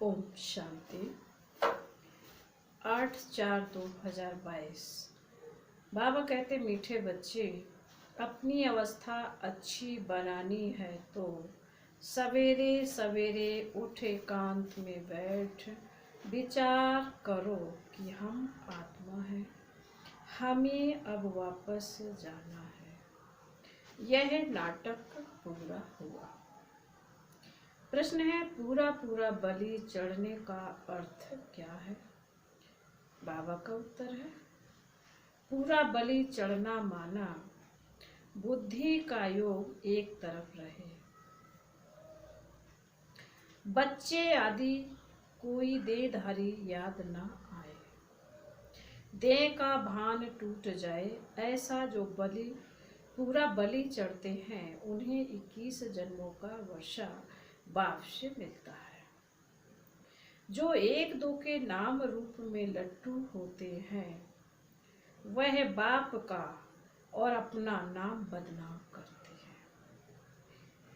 ओम शांति। 8/4/2022। बाबा कहते, मीठे बच्चे, अपनी अवस्था अच्छी बनानी है तो सवेरे सवेरे उठ एकांत में बैठ विचार करो कि हम आत्मा हैं, हमें अब वापस जाना है। यह नाटक पूरा हुआ। प्रश्न है, पूरा पूरा बलि चढ़ने का अर्थ क्या है? बाबा का उत्तर है, पूरा बलि चढ़ना माना बुद्धि का योग एक तरफ रहे, बच्चे आदि कोई देहधारी याद ना आए, देह का भान टूट जाए। ऐसा जो बलि पूरा बलि चढ़ते हैं उन्हें 21 जन्मों का वर्षा बाप से मिलता है। जो एक दो के नाम रूप में लट्टू होते हैं वह बाप का और अपना नाम बदनाम करते हैं।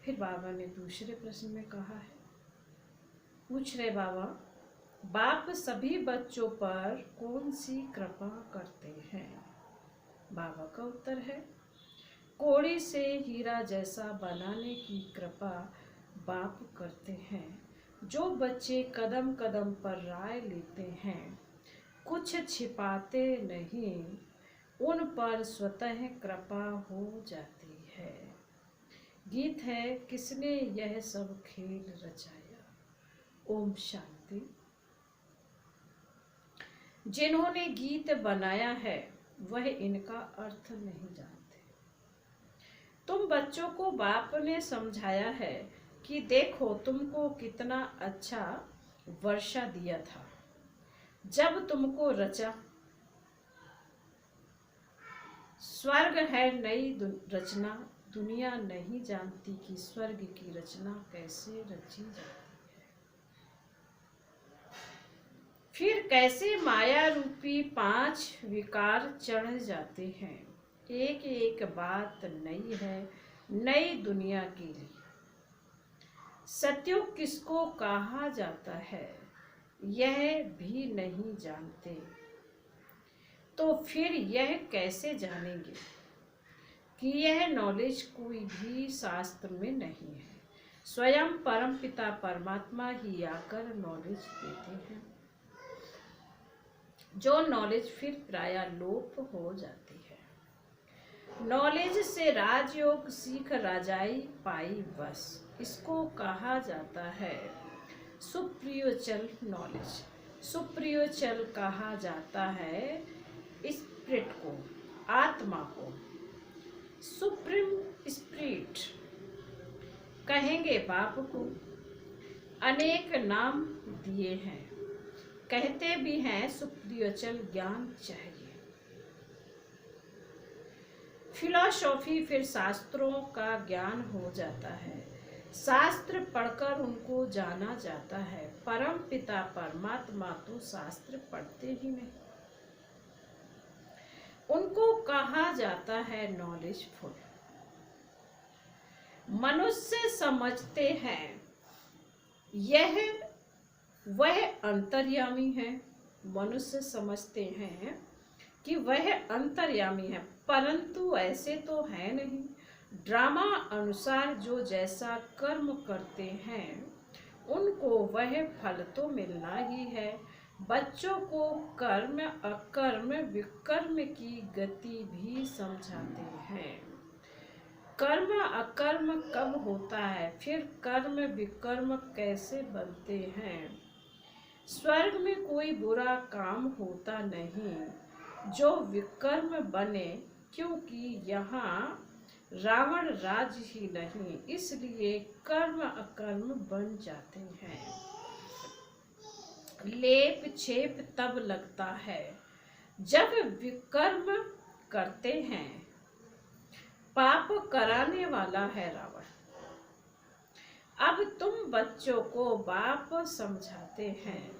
फिर बाबा ने दूसरे प्रश्न में कहा है, पूछ रहे बाबा, बाप सभी बच्चों पर कौन सी कृपा करते हैं? बाबा का उत्तर है, कोड़ी से हीरा जैसा बनाने की कृपा बाप करते हैं। जो बच्चे कदम कदम पर राय लेते हैं, कुछ छिपाते नहीं, उन पर स्वतः कृपा हो जाती है। गीत है, किसने यह सब खेल रचाया? ओम शांति। जिन्होंने गीत बनाया है वह इनका अर्थ नहीं जानते। तुम बच्चों को बाप ने समझाया है कि देखो तुमको कितना अच्छा वर्षा दिया था जब तुमको रचा। स्वर्ग है नई रचना, दुनिया नहीं जानती कि स्वर्ग की रचना कैसे रची जाती है। फिर कैसे माया रूपी 5 विकार चढ़ जाते हैं। एक एक बात नई है, नई दुनिया के लिए। सत्युग किसको कहा जाता है यह भी नहीं जानते, तो फिर यह कैसे जानेंगे कि यह नॉलेज कोई भी शास्त्र में नहीं है। स्वयं परम पिता परमात्मा ही आकर नॉलेज देते हैं, जो नॉलेज फिर प्राय लोप हो जाती है। नॉलेज से राजयोग सीख राजाई पाई बस, इसको कहा जाता है सुप्रियोचल नॉलेज। सुप्रियोचल कहा जाता है स्पिरिट को, आत्मा को। सुप्रीम स्पिरिट कहेंगे बाप को। अनेक नाम दिए हैं, कहते भी हैं सुप्रियोचल ज्ञान चाहिए। फिलॉसफी फिर शास्त्रों का ज्ञान हो जाता है, शास्त्र पढ़कर उनको जाना जाता है। परम पिता परमात्मा तो शास्त्र पढ़ते ही नहीं, उनको कहा जाता है नॉलेजफुल। मनुष्य समझते हैं यह वह अंतर्यामी है। मनुष्य समझते हैं कि वह अंतर्यामी है, परंतु ऐसे तो है नहीं। ड्रामा अनुसार जो जैसा कर्म करते हैं उनको वह फल तो मिलना ही है। बच्चों को कर्म अकर्म विकर्म की गति भी समझाते हैं। कर्म अकर्म कब होता है, फिर कर्म विकर्म कैसे बनते हैं। स्वर्ग में कोई बुरा काम होता नहीं जो विकर्म बने, क्योंकि यहाँ रावण राज ही नहीं, इसलिए कर्म अकर्म बन जाते हैं। लेप छेप तब लगता है जब विकर्म करते हैं। पाप कराने वाला है रावण। अब तुम बच्चों को बाप समझाते हैं।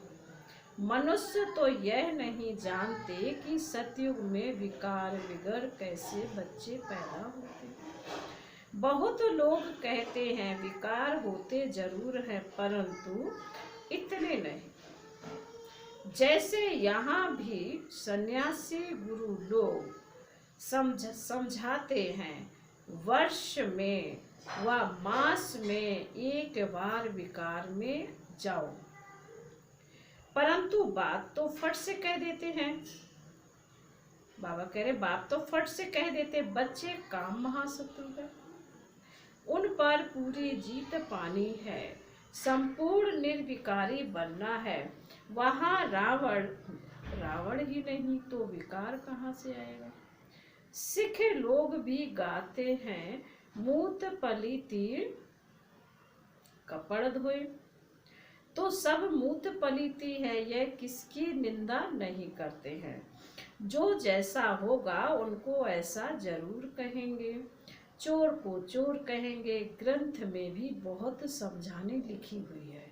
मनुष्य तो यह नहीं जानते कि सतयुग में विकार विगर कैसे बच्चे पैदा होते हैं। बहुत लोग कहते हैं विकार होते जरूर हैं, परंतु इतने नहीं, जैसे यहाँ भी सन्यासी गुरु लोग समझाते हैं, वर्ष में व मास में एक बार विकार में जाओ, परंतु बात तो फट से कह देते हैं। बाबा कह रहे बाप तो फट से कह देते, बच्चे काम महाशत्रु है, उन पर पूरी जीत पानी है, संपूर्ण निर्विकारी बनना है। वहां रावण ही नहीं तो विकार कहाँ से आएगा। सिख लोग भी गाते हैं, मूत पलीती कपड़ धोए, तो सब मूत पलीती है, यह किसकी निंदा नहीं करते हैं। जो जैसा होगा उनको ऐसा जरूर कहेंगे, चोर को चोर कहेंगे। ग्रंथ में भी बहुत समझाने लिखी हुई है।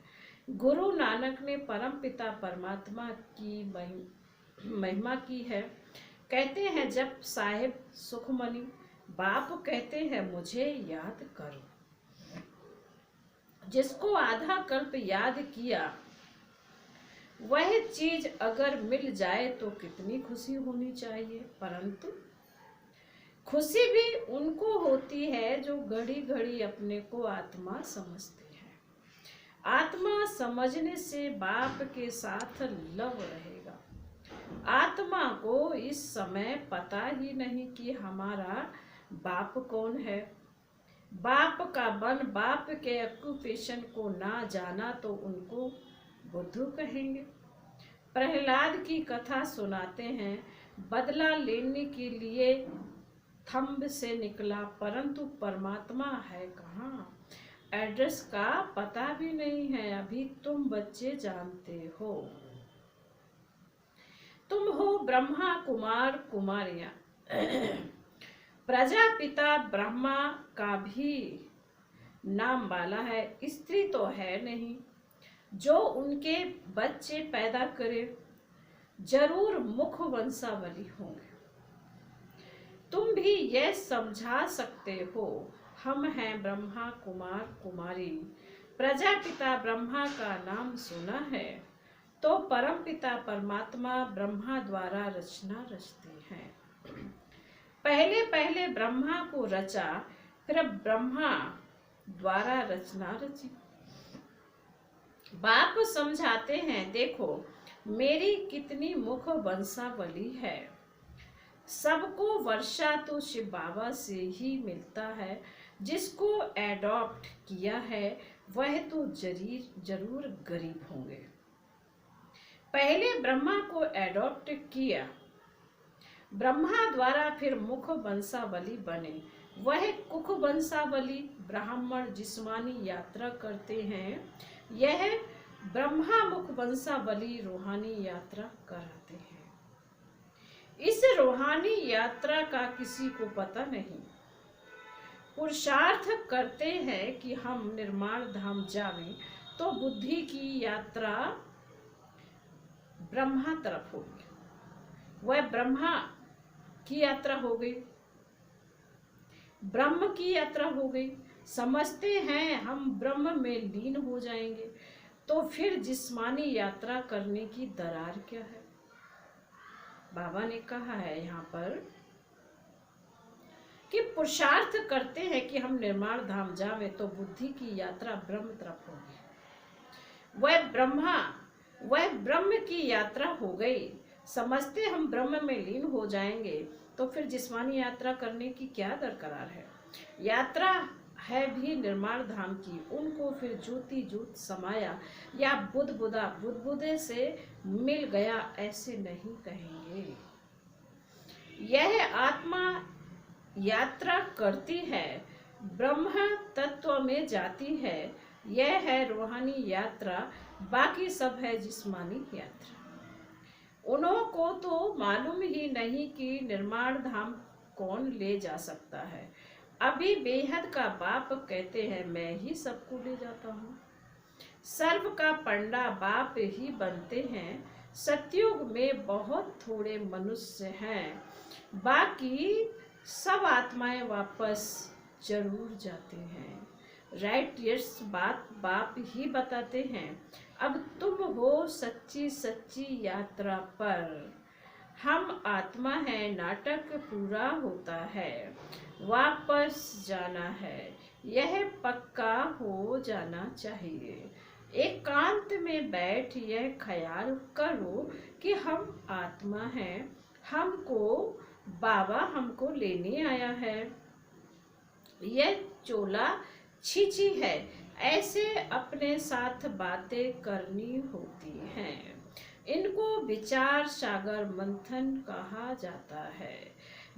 गुरु नानक ने परम पिता परमात्मा की महिमा की है। कहते हैं जब साहेब सुखमनी, बाप कहते हैं मुझे याद करो। जिसको आधा कल्प याद किया, वह चीज अगर मिल जाए तो कितनी खुशी होनी चाहिए। परंतु खुशी भी उनको होती है जो घड़ी घड़ी अपने को आत्मा समझते हैं। आत्मा समझने से बाप के साथ लव रहेगा। आत्मा को इस समय पता ही नहीं कि हमारा बाप कौन है। बाप का बन, बाप के ऑक्यूपेशन को ना जाना तो उनको बुद्धू कहेंगे। प्रहलाद की कथा सुनाते हैं, बदला लेने के लिए थंब से निकला, परंतु परमात्मा है कहाँ, एड्रेस का पता भी नहीं है। अभी तुम बच्चे जानते हो, तुम हो ब्रह्मा कुमार कुमारियां। प्रजापिता ब्रह्मा का भी नाम वाला है, स्त्री तो है नहीं जो उनके बच्चे पैदा करे, जरूर मुख वंशावली होंगे। तुम भी यह समझा सकते हो, हम हैं ब्रह्मा कुमार कुमारी। प्रजापिता ब्रह्मा का नाम सुना है, तो परम पिता परमात्मा ब्रह्मा द्वारा रचना रचते हैं। पहले पहले ब्रह्मा को रचा, फिर ब्रह्मा द्वारा रचना रची। बाप समझाते हैं, देखो मेरी कितनी मुख वंशावली है। सबको वर्षा तो शिव बाबा से ही मिलता है। जिसको एडॉप्ट किया है वह तो जरूर गरीब होंगे। पहले ब्रह्मा को एडॉप्ट किया ब्रह्मा द्वारा, फिर मुख वंशावली बने। वह कुख वंशावली ब्राह्मण जिस्मानी यात्रा करते हैं, यह ब्रह्मा मुख वंशावली रूहानी यात्रा कराते हैं। इस रूहानी यात्रा का किसी को पता नहीं। पुरुषार्थ करते हैं कि हम निर्माण धाम जावें, तो बुद्धि की यात्रा ब्रह्मा तरफ होगी। वह ब्रह्मा की यात्रा हो गई, ब्रह्म की यात्रा हो गई। समझते हैं हम ब्रह्म में लीन हो जाएंगे, तो फिर जिस्मानी यात्रा करने की दरार क्या है। बाबा ने कहा है यहाँ पर कि पुरुषार्थ करते हैं कि हम निर्माण धाम जावें, तो बुद्धि की यात्रा ब्रह्म तरफ होगी। वह ब्रह्म की यात्रा हो गई। समझते हम ब्रह्म में लीन हो जाएंगे, तो फिर जिस्मानी यात्रा करने की क्या दरकार है। यात्रा है भी निर्माण धाम की, उनको फिर ज्योति ज्योत समाया या बुद्धे से मिल गया ऐसे नहीं कहेंगे। यह आत्मा यात्रा करती है, ब्रह्म तत्व में जाती है, यह है रूहानी यात्रा। बाकी सब है जिस्मानी यात्रा। उन्हों को तो मालूम ही नहीं कि निर्माण धाम कौन ले जा सकता है। अभी बेहद का बाप कहते हैं, मैं ही सबको ले जाता हूँ। सर्व का पंडा बाप ही बनते हैं। सतयुग में बहुत थोड़े मनुष्य हैं, बाकी सब आत्माएं वापस जरूर जाते हैं। राइट, यस, बात बाप ही बताते हैं। अब तुम हो सच्ची सच्ची यात्रा पर। हम आत्मा है, नाटक पूरा होता है, वापस जाना है, यह पक्का हो जाना चाहिए। एकांत में बैठ यह ख्याल करो कि हम आत्मा हैं, बाबा हमको लेने आया है। यह चोला छीची है, ऐसे अपने साथ बातें करनी होती हैं। इनको विचार सागर मंथन कहा जाता है।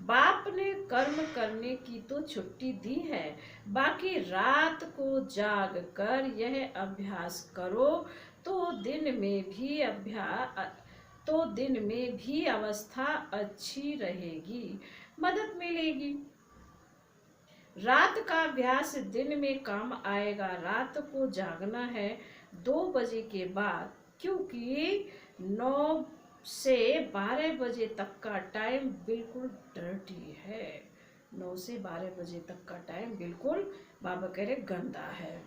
बाप ने कर्म करने की तो छुट्टी दी है, बाकी रात को जाग कर यह अभ्यास करो तो दिन में भी अवस्था अच्छी रहेगी, मदद मिलेगी। रात का अभ्यास दिन में काम आएगा। रात को जागना है 2 बजे के बाद, क्योंकि 9 से 12 बजे तक का टाइम बिल्कुल डर्टी है। 9 से 12 बजे तक का टाइम बिल्कुल बाबा कह रहे गंदा है।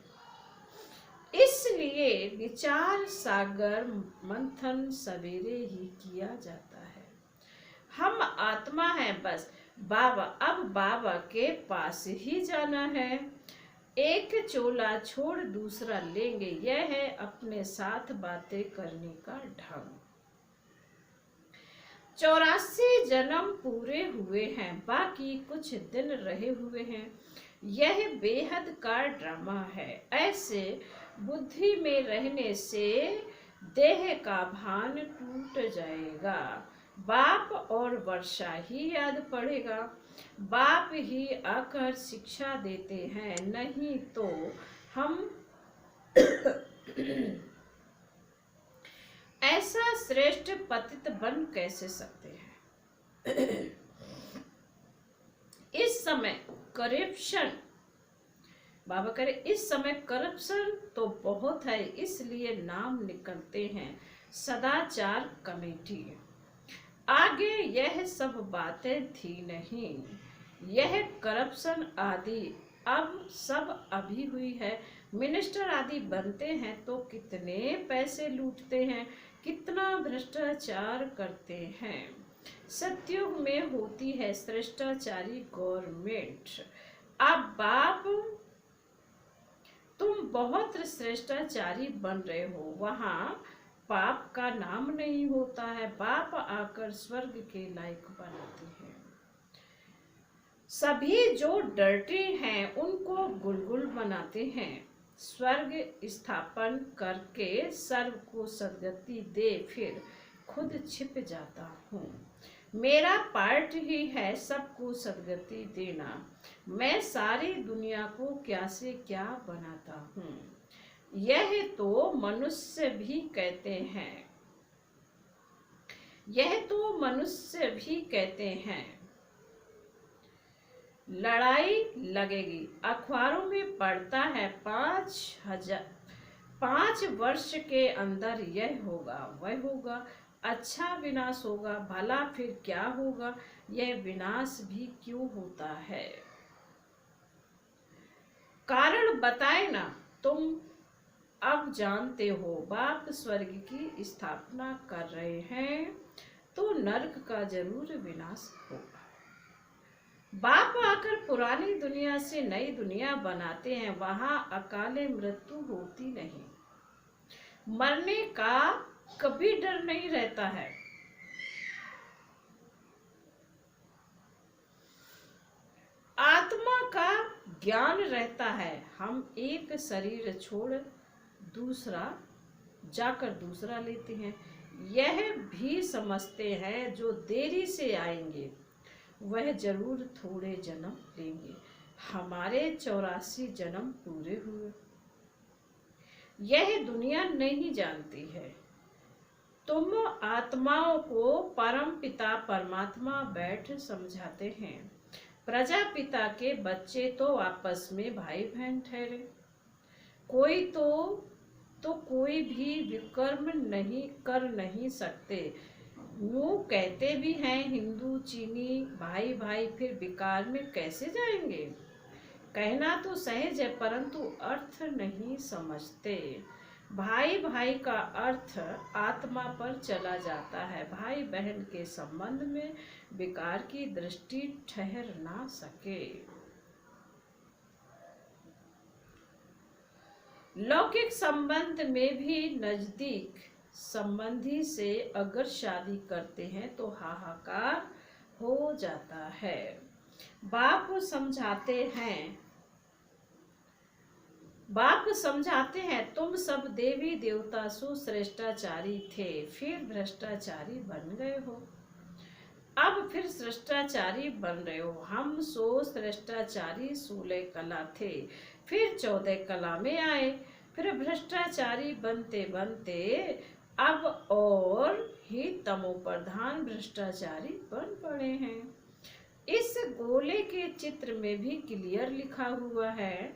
इसलिए विचार सागर मंथन सवेरे ही किया जाता है। हम आत्मा है, बस अब बाबा के पास ही जाना है। एक चोला छोड़ दूसरा लेंगे, यह है अपने साथ बातें करने का ढंग। 84 जन्म पूरे हुए हैं, बाकी कुछ दिन रहे हुए हैं। यह बेहद का ड्रामा है। ऐसे बुद्धि में रहने से देह का भान टूट जाएगा। बाप और वर्षा ही याद पड़ेगा। बाप ही आकर शिक्षा देते हैं, नहीं तो हम ऐसा श्रेष्ठ पतित बन कैसे सकते हैं। इस समय करप्शन, बाबा करे इस समय करप्शन तो बहुत है, इसलिए नाम निकलते हैं सदाचार कमेटी। आगे यह सब बातें थी नहीं। यह करप्शन आदि अब सब अभी हुई है। मिनिस्टर आदि बनते हैं तो कितने पैसे लूटते हैं, कितना भ्रष्टाचार करते हैं। सतयुग में होती है भ्रष्टाचारी गवर्नमेंट। अब बाप तुम बहुत श्रेष्ठाचारी बन रहे हो, वहां पाप का नाम नहीं होता है। बाप आकर स्वर्ग के लायक बनाते हैं। सभी जो डर्टी हैं उनको गुलगुल बनाते हैं। स्वर्ग स्थापन करके सर्व को सदगति दे, फिर खुद छिप जाता हूँ। मेरा पार्ट ही है सबको सदगति देना। मैं सारी दुनिया को क्या से क्या बनाता हूँ। यह तो मनुष्य भी कहते हैं। लड़ाई लगेगी, अखबारों में पढ़ता है 5 वर्ष के अंदर यह होगा वह होगा, अच्छा विनाश होगा। भला फिर क्या होगा, यह विनाश भी क्यों होता है, कारण बताए ना। तुम अब जानते हो बाप स्वर्ग की स्थापना कर रहे हैं तो नरक का जरूर विनाश होगा। बाप आकर पुरानी दुनिया से नई दुनिया बनाते हैं, वहां अकाले मृत्यु होती नहीं। मरने का कभी डर नहीं रहता है। आत्मा का ज्ञान रहता है। हम एक शरीर छोड़ दूसरा लेते हैं। यह भी समझते हैं जो देरी से आएंगे वह जरूर थोड़े जन्म लेंगे। हमारे 84 जन्म पूरे हुए। यह दुनिया नहीं जानती है। तुम आत्माओं को परम पिता परमात्मा बैठ समझाते हैं। प्रजापिता के बच्चे तो आपस में भाई बहन ठहरे। कोई तो कोई भी विकर्म नहीं कर नहीं सकते। यूं कहते भी हैं हिंदू चीनी भाई भाई, फिर विकार में कैसे जाएंगे। कहना तो सहज है परंतु अर्थ नहीं समझते। भाई भाई का अर्थ आत्मा पर चला जाता है। भाई बहन के संबंध में विकार की दृष्टि ठहर ना सके। लौकिक संबंध में भी नजदीक संबंधी से अगर शादी करते हैं तो हाहाकार हो जाता है। बाप समझाते हैं तुम सब देवी देवता सुश्रेष्ठाचारी थे, फिर भ्रष्टाचारी बन गए हो। अब फिर श्रेष्ठाचारी बन रहे हो। हम श्रेष्ठाचारी 16 कला थे, फिर 14 कला में आए, फिर भ्रष्टाचारी बनते बनते अब और ही तमो प्रधान भ्रष्टाचारी बन पड़े हैं। इस गोले के चित्र में भी क्लियर लिखा हुआ है।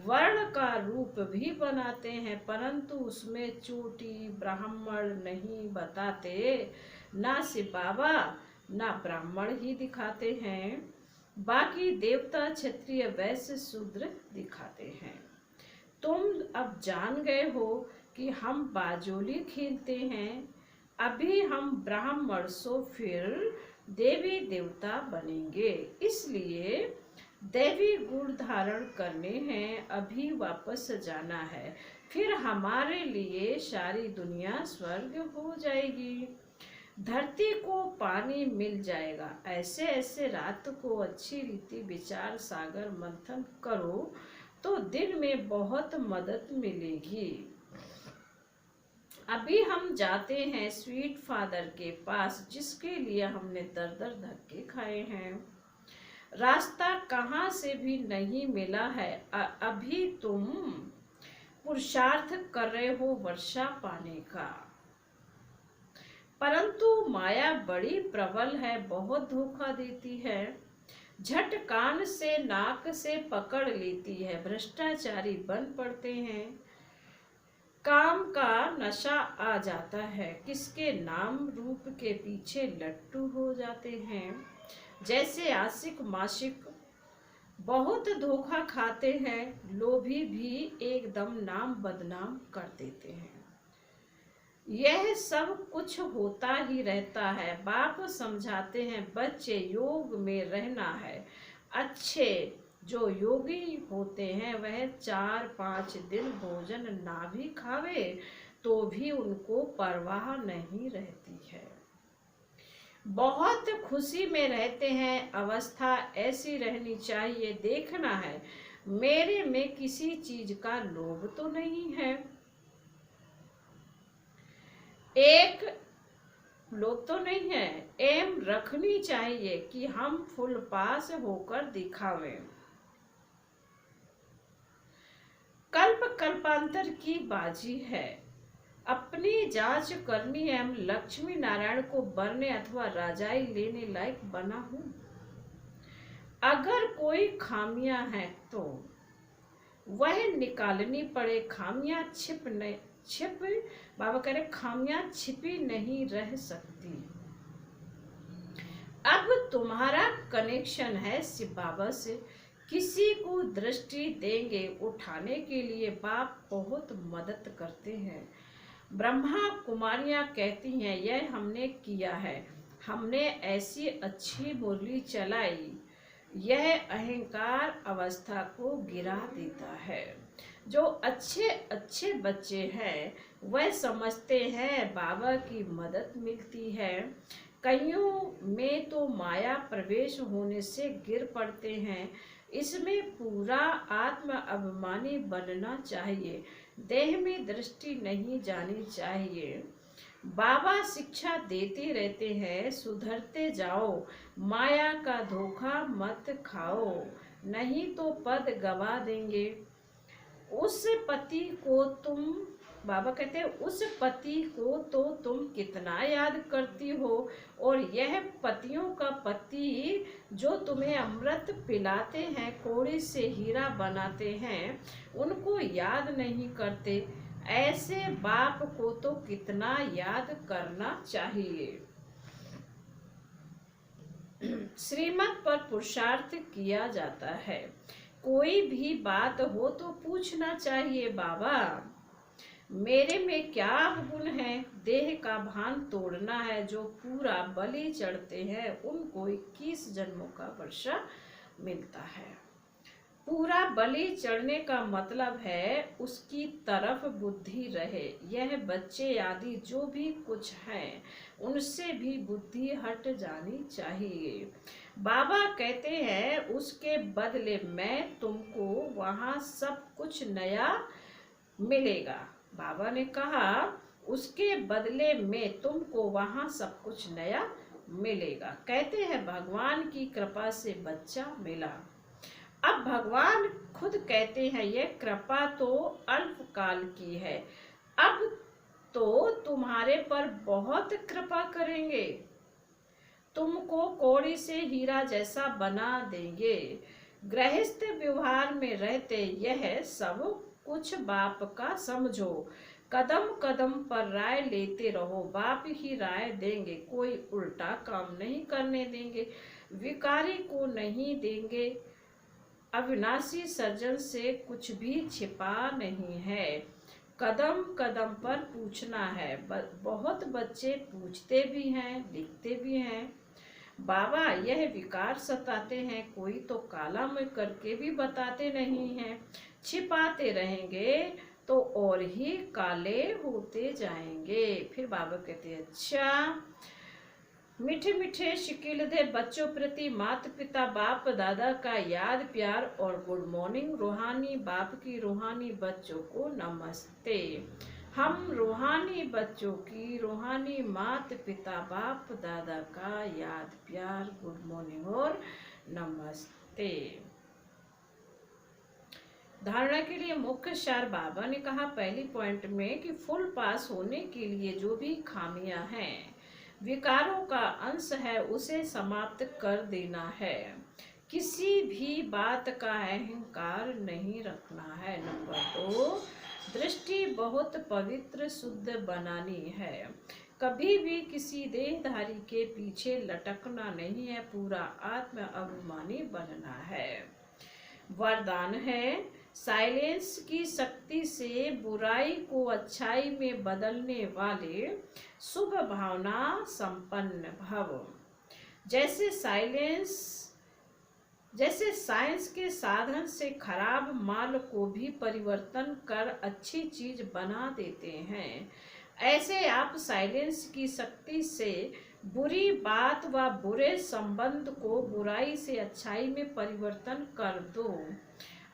वर्ण का रूप भी बनाते हैं, परंतु उसमें चोटी ब्राह्मण नहीं बताते। ना शिव बाबा ना ब्राह्मण ही दिखाते हैं, बाकी देवता क्षत्रिय वैश्य शूद्र दिखाते हैं। तुम अब जान गए हो कि हम बाजोली खेलते हैं। अभी हम ब्राह्मण सो फिर देवी देवता बनेंगे, इसलिए दैवी गुण धारण करने हैं। अभी वापस जाना है, फिर हमारे लिए सारी दुनिया स्वर्ग हो जाएगी। धरती को पानी मिल जाएगा। ऐसे ऐसे रात को अच्छी रीति विचार सागर मंथन करो तो दिन में बहुत मदद मिलेगी। अभी हम जाते हैं स्वीट फादर के पास, जिसके लिए हमने दर दर धक्के खाए हैं। रास्ता कहाँ से भी नहीं मिला है। अभी तुम पुरुषार्थ कर रहे हो वर्षा पाने का, परंतु माया बड़ी प्रबल है, बहुत धोखा देती है। झट कान से नाक से पकड़ लेती है, भ्रष्टाचारी बन पड़ते हैं। काम का नशा आ जाता है, किसके नाम रूप के पीछे लट्टू हो जाते हैं। जैसे आशिक माशिक बहुत धोखा खाते हैं, लोभी भी एकदम नाम बदनाम कर देते हैं। यह सब कुछ होता ही रहता है। बाप समझाते हैं बच्चे योग में रहना है। अच्छे जो योगी होते हैं वह 4-5 दिन भोजन ना भी खावे तो भी उनको परवाह नहीं रहती है, बहुत खुशी में रहते हैं। अवस्था ऐसी रहनी चाहिए। देखना है मेरे में किसी चीज का लोभ तो नहीं है। एक लोभ तो नहीं है। एम रखनी चाहिए कि हम फुल पास होकर दिखावें। कल्प कल्पांतर की बाजी है। अपनी जांच करनी है। हम लक्ष्मी नारायण को बरने अथवा राजाई लेने लायक बना हूं। अगर कोई खामियां हैं तो वह निकालनी पड़े। खामियां छिप बाबा कह रहे खामियां छिपी नहीं रह सकती। अब तुम्हारा कनेक्शन है शिव बाबा से। किसी को दृष्टि देंगे उठाने के लिए बाप बहुत मदद करते हैं। ब्रह्मा कुमारियां कहती हैं यह हमने किया है, हमने ऐसी अच्छी मुरली चलाई। यह अहंकार अवस्था को गिरा देता है। जो अच्छे अच्छे बच्चे हैं वह समझते हैं बाबा की मदद मिलती है। कईयों में तो माया प्रवेश होने से गिर पड़ते हैं। इसमें पूरा आत्म अभिमानी बनना चाहिए। देह में दृष्टि नहीं जानी चाहिए। बाबा शिक्षा देते रहते हैं सुधरते जाओ, माया का धोखा मत खाओ, नहीं तो पद गवा देंगे। उस पति को तुम बाबा कहते हैं उस पति को तो तुम कितना याद करती हो, और यह पतियों का पति जो तुम्हें अमृत पिलाते हैं कोड़े से हीरा बनाते हैं उनको याद नहीं करते। ऐसे बाप को तो कितना याद करना चाहिए। श्रीमत पर पुरुषार्थ किया जाता है। कोई भी बात हो तो पूछना चाहिए बाबा। मेरे में क्या गुण है, देह का भान तोड़ना है। जो पूरा बलि चढ़ते हैं उनको 21 जन्मों का वर्षा मिलता है। पूरा बलि चढ़ने का मतलब है उसकी तरफ बुद्धि रहे। यह बच्चे आदि जो भी कुछ हैं उनसे भी बुद्धि हट जानी चाहिए। बाबा कहते हैं उसके बदले में तुमको वहां सब कुछ नया मिलेगा। बाबा ने कहा उसके बदले में तुमको वहां सब कुछ नया मिलेगा। कहते हैं भगवान की कृपा से बच्चा मिला। अब भगवान खुद कहते हैं यह कृपा तो अल्पकाल की है, अब तो तुम्हारे पर बहुत कृपा करेंगे, तुमको कौड़ी से हीरा जैसा बना देंगे। गृहस्थ व्यवहार में रहते यह सब कुछ बाप का समझो। कदम कदम पर राय लेते रहो, बाप ही राय देंगे। कोई उल्टा काम नहीं करने देंगे, विकारी को नहीं देंगे। अविनाशी सर्जन से कुछ भी छिपा नहीं है। कदम कदम पर पूछना है। बहुत बच्चे पूछते भी हैं, लिखते भी हैं, बाबा यह विकार सताते हैं, कोई तो काला में करके भी बताते नहीं हैं। छिपाते रहेंगे तो और ही काले होते जाएंगे। फिर बाबा कहते हैं अच्छा, मीठे मीठे शिकिल दे बच्चों प्रति माता पिता बाप दादा का याद प्यार और गुड मॉर्निंग। रूहानी बाप की रूहानी बच्चों को नमस्ते। हम रूहानी बच्चों की रूहानी माता पिता बाप दादा का याद प्यार गुड मॉर्निंग और नमस्ते। धारणा के लिए मुख्य सार बाबा ने कहा पहली पॉइंट में कि फुल पास होने के लिए जो भी खामियां हैं, विकारों का अंश है, उसे समाप्त कर देना है। किसी भी बात का अहंकार नहीं रखना है। नंबर 2, दृष्टि बहुत पवित्र शुद्ध बनानी है। कभी भी किसी देहधारी के पीछे लटकना नहीं है, पूरा आत्म अभिमानी बनना है। वरदान है साइलेंस की शक्ति से बुराई को अच्छाई में बदलने वाले शुभ भावना संपन्न भव। जैसे साइंस के साधन से खराब माल को भी परिवर्तन कर अच्छी चीज बना देते हैं, ऐसे आप साइलेंस की शक्ति से बुरी बात व बुरे संबंध को बुराई से अच्छाई में परिवर्तन कर दो।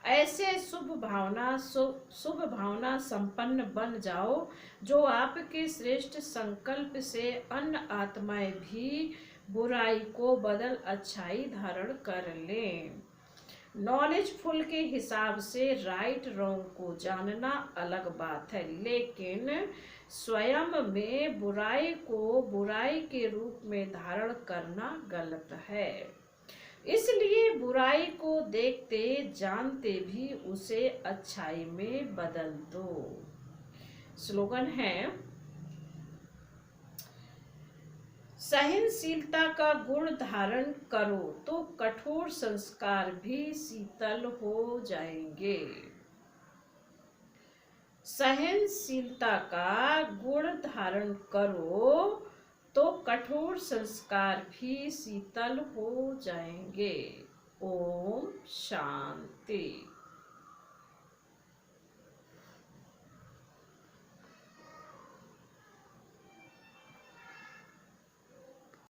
ऐसे शुभ भावना संपन्न बन जाओ जो आपके श्रेष्ठ संकल्प से अन्य आत्माएं भी बुराई को बदल अच्छाई धारण कर लें। नॉलेजफुल के हिसाब से राइट रॉन्ग को जानना अलग बात है, लेकिन स्वयं में बुराई को बुराई के रूप में धारण करना गलत है। इसलिए बुराई को देखते जानते भी उसे अच्छाई में बदल दो। स्लोगन है सहनशीलता का गुण धारण करो तो कठोर संस्कार भी शीतल हो जाएंगे। सहनशीलता का गुण धारण करो तो कठोर संस्कार भी शीतल हो जाएंगे। ओम शांति।